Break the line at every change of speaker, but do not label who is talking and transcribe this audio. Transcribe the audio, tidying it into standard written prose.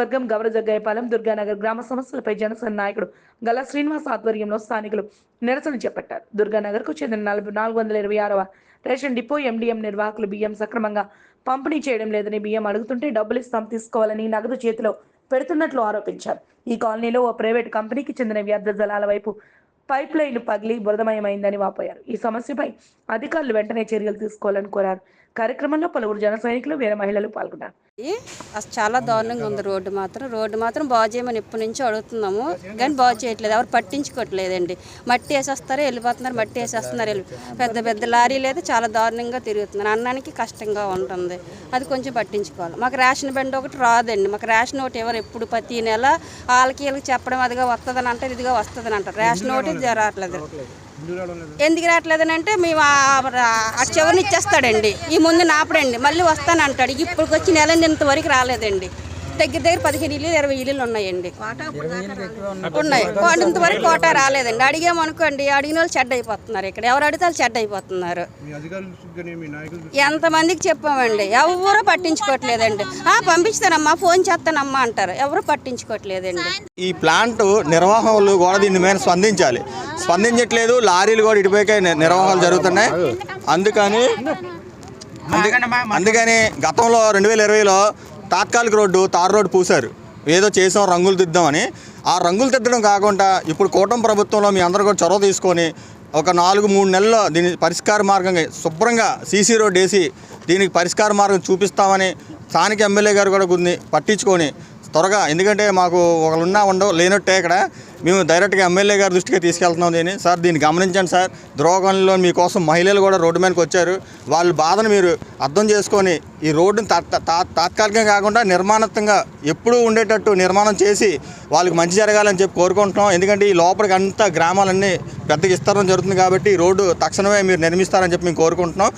నియోజకవర్గం గవరజగ్గయ్యపాలెం దుర్గానగర్ గ్రామ సమస్యలపై జనసేన నాయకుడు గల్లా శ్రీనివాస్ ఆధ్వర్యంలో స్థానికులు నిరసన చేపట్టారు. దుర్గానగర్కు చెందిన 426వ రేషన్ డిపో ఎండిఎం నిర్వాహకులు బియ్యం సక్రమంగా పంపిణీ చేయడం లేదని, బియ్యం అడుగుతుంటే డబ్బులు ఇస్తాం తీసుకోవాలని నగదు చేతిలో పెడుతున్నట్లు ఆరోపించారు. ఈ కాలనీలో ఓ ప్రైవేట్ కంపెనీకి చెందిన వ్యర్థ జలాల వైపు పైప్ లైన్ పగిలి బురదమయమైందని వాపోయారు. ఈ సమస్యపై అధికారులు వెంటనే చర్యలు తీసుకోవాలని కోరారు. కార్యక్రమంలో పలువురు జన సైనికులు, వేరే మహిళలు పాల్గొన్నారు.
అసలు చాలా దారుణంగా ఉంది. రోడ్డు మాత్రం బాగు చేయమని ఎప్పటి నుంచో అడుగుతున్నాము, కానీ బాగు చేయట్లేదు. ఎవరు పట్టించుకోవట్లేదండి. మట్టి వేసేస్తారు, వెళ్ళిపోతున్నారు, మట్టి వేసేస్తున్నారు. పెద్ద పెద్ద లారీలు అయితే చాలా దారుణంగా తిరుగుతున్నారు. అన్నానికి కష్టంగా ఉంటుంది, అది కొంచెం పట్టించుకోవాలి. మాకు రేషన్ బండి ఒకటి రాదండి. మాకు రేషన్ ఒకటి ఎవరు ఎప్పుడు ప్రతి నెల వాళ్ళకి వీళ్ళకి చెప్పడం అదిగా వస్తుందని అంటారు, ఇదిగా వస్తుందని అంటారు. రేషన్ ఒకటి రావట్లేదు. ఎందుకు రావట్లేదని అంటే మేము చివరిని ఇచ్చేస్తాడండి, ఈ ముందు నాపడండి, మళ్ళీ వస్తానంటాడు. ఇప్పటికి వచ్చి నెల ఇంతవరకు రాలేదండి. దగ్గర 15 ఇల్లు 20 ఇల్లులు ఉన్నాయండి, ఉన్నాయి. ఇంతవరకు కోటా రాలేదండి. అడిగామనుకోండి, అడిగిన వాళ్ళు చెడ్డ అయిపోతున్నారు. ఇక్కడ ఎవరు అడిగితే వాళ్ళు చెడ్డ అయిపోతున్నారు. ఎంతమందికి చెప్పామండి, ఎవరు పట్టించుకోవట్లేదండి. పంపిస్తానమ్మా, ఫోన్ చేస్తానమ్మా అంటారు, ఎవరు పట్టించుకోవట్లేదండి.
ఈ ప్లాంట్ నిర్వాహకులు కూడా దీని మీద స్పందించట్లేదు. లారీలు కూడా ఇటుపైకే నిర్వాహాలు జరుగుతున్నాయి. అందుకని గతంలో 2020లో తాత్కాలిక తార్ రోడ్డు పూసారు, ఏదో చేసాం రంగులు దిద్దామని. ఆ రంగులు దిద్దడం కాకుండా ఇప్పుడు కూటమి ప్రభుత్వంలో మీ అందరూ కూడా చొరవ తీసుకొని ఒక 4-3 నెలల్లో దీని పరిష్కార మార్గంగా శుభ్రంగా సీసీ రోడ్ వేసి దీనికి పరిష్కార మార్గం చూపిస్తామని స్థానిక ఎమ్మెల్యే గారు కూడా కొన్ని పట్టించుకొని త్వరగా, ఎందుకంటే మాకు ఒకళ్ళు ఉండవు లేనట్టే ఇక్కడ, మేము డైరెక్ట్గా ఎమ్మెల్యే గారి దృష్టికి తీసుకెళ్తున్నాం. సార్ దీన్ని గమనించండి సార్. ద్రోహంలో మీకోసం మహిళలు కూడా రోడ్డు మీదకి వచ్చారు. వాళ్ళ బాధను మీరు అర్థం చేసుకొని ఈ రోడ్డుని తాత్కాలికంగా కాకుండా నిర్మాణాత్మకంగా ఎప్పుడూ ఉండేటట్టు నిర్మాణం చేసి వాళ్ళకి మంచి జరగాలని చెప్పి కోరుకుంటున్నాం. ఎందుకంటే ఈ లోపలికి అంతా గ్రామాలన్నీ పెద్దగా విస్తరణ జరుగుతుంది కాబట్టి ఈ రోడ్డు తక్షణమే మీరు నిర్మిస్తారని చెప్పి మేము కోరుకుంటున్నాం.